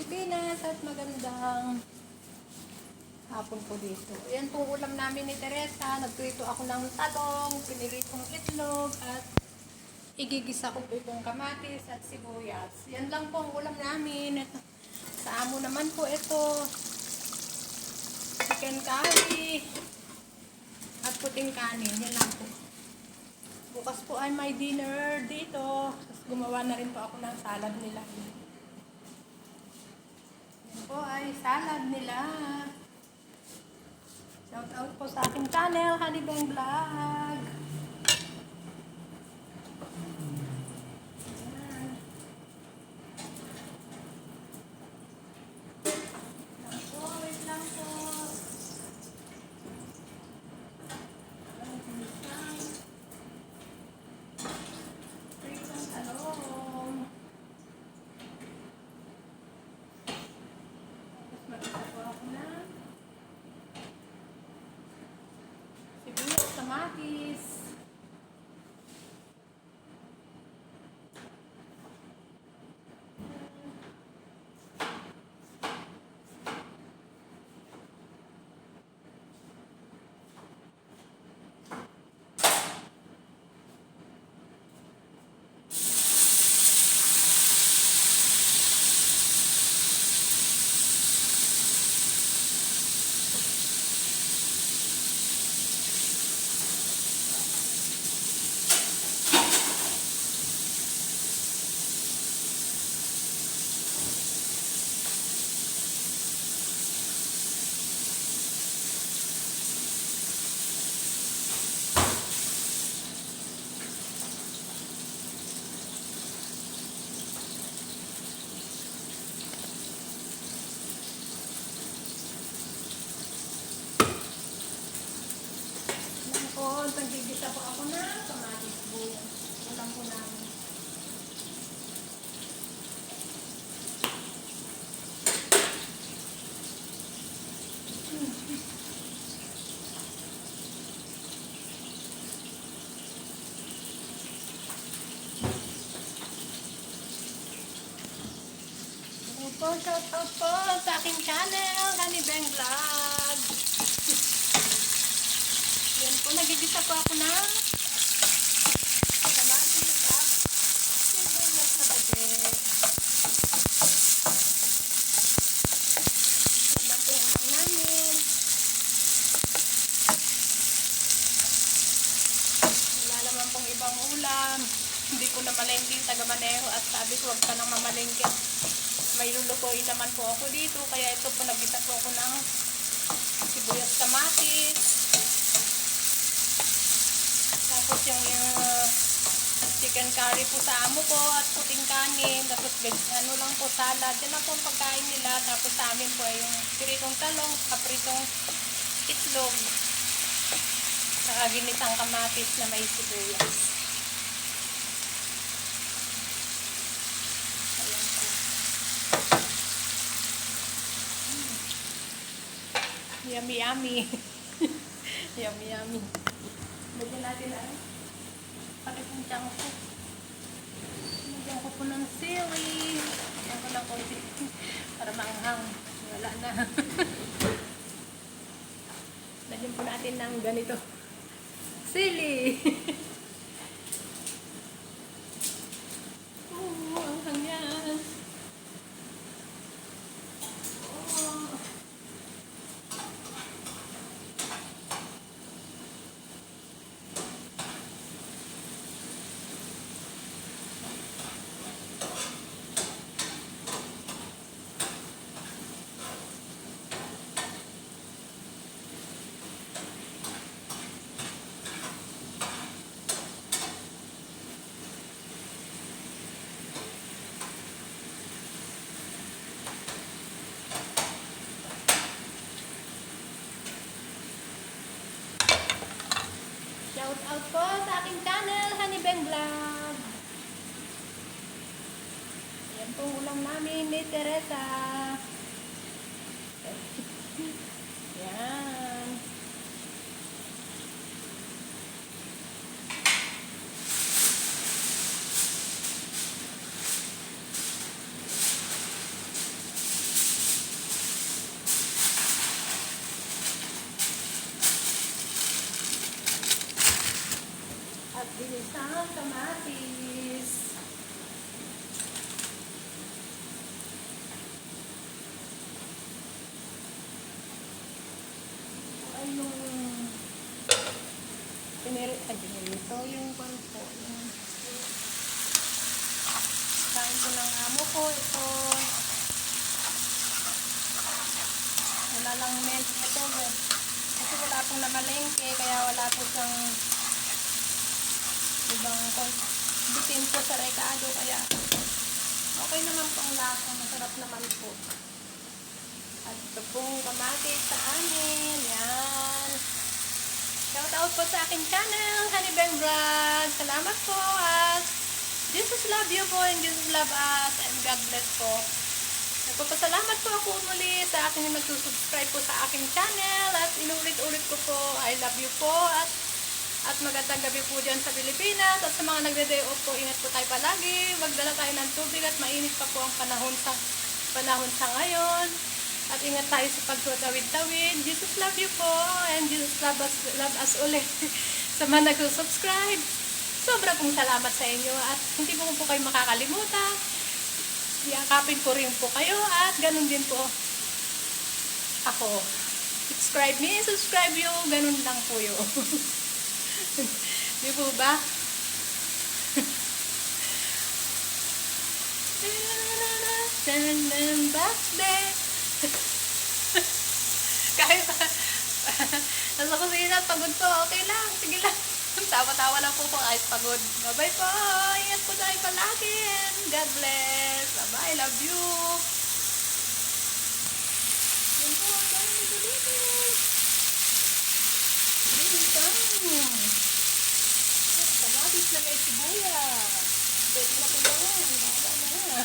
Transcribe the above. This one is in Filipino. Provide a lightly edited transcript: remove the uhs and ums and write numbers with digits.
Pilipinas at magandang hapon po dito. Ayan po ulam namin ni Teresa. Nagprito ako ng talong, piniritong itlog at igigisa ko po itong kamatis at sibuyas. Yan lang po ang ulam namin. Ito. Sa amo naman po ito, chicken curry at puting kanin. Yan lang po. Bukas po ay may dinner dito. Tapos gumawa na rin po ako ng salad nila. Yan po ay salad nila. Shout out po sa aking channel, Honey Bang Vlog. Wait lang po. Kamatis. Nagigisa po ako na kamatis buo. Ulam po namin. Shout out po sa aking channel, Honey Bang Vlog. Yan po, nagigisa po ako ng kamatis at sibuyas na puti. Yan lang po yung ulam namin. Wala naman pong ibang ulam. Hindi ko na malengke yung taga-maneho at sabi ko huwag ka nang mamalengke. May lulutuin naman po ako dito, kaya ito po nagisa po ako ng sibuyas kamatis. Tapos yung chicken curry po sa amo ko at puting kanin. Tapos ano lang po, salad. Yan lang po ang pagkain nila. Tapos sa amin po ay yung piritong talong, kapritong itlog. Saka ginisang kamatis na may sibuyas. Yummy, yummy. Yummy, yummy. Lagyan natin ay pakitang ko. Lagyan ko po ng sili. Lagyan ko ng konti para maanghang. Wala na. Lagyan po natin ng ganito. Sili. Anghang yan. Shout out po sa aking channel, Honey Bang Vlog. Yan pong ulam namin ni Teresa. Yan. isang kamatis. Ay, yung ito yung panpo. Kain ko ng amo ko. Ito. Wala lang mint ito. Kasi wala pong namalengke. Kaya wala po siyang ibang bitin po sa rekado. Kaya okay naman pong lasa. Masarap naman po. At ito pong kamatis sa amin. Yan. Shout out po sa aking channel, Honey Bang Vlog. Salamat po at Jesus love you po and Jesus love us and God bless po. Nagpapasalamat po ako muli sa aking nagsusubscribe po sa aking channel at inulit-ulit ko po, I love you po at magandang gabi po dyan sa Pilipinas at sa mga nagde-day off po, ingat po tayo palagi. Magdala tayo ng tubig at mainit pa po ang panahon sa ngayon. At ingat tayo sa pagtutawid-tawid. Jesus love you po and Jesus love us ulit. Sa mga nagsusubscribe, sobra pong salamat sa inyo at hindi ko po kayo makakalimutan. Yakapin ko rin po kayo at ganun din po ako. Subscribe me, subscribe you, ganun lang po yun. Di po ba? Birthday! Kahit nasa kusina, pagod po, okay lang, sige lang. Tawa-tawa lang po kahit pagod. Bye-bye po, ingat po tayo palagi. God bless. Bye-bye, love you. Yan po, ang dami nito dito. Dito. Kamatis na may sibuyas. Pwede na po yan. Baba na.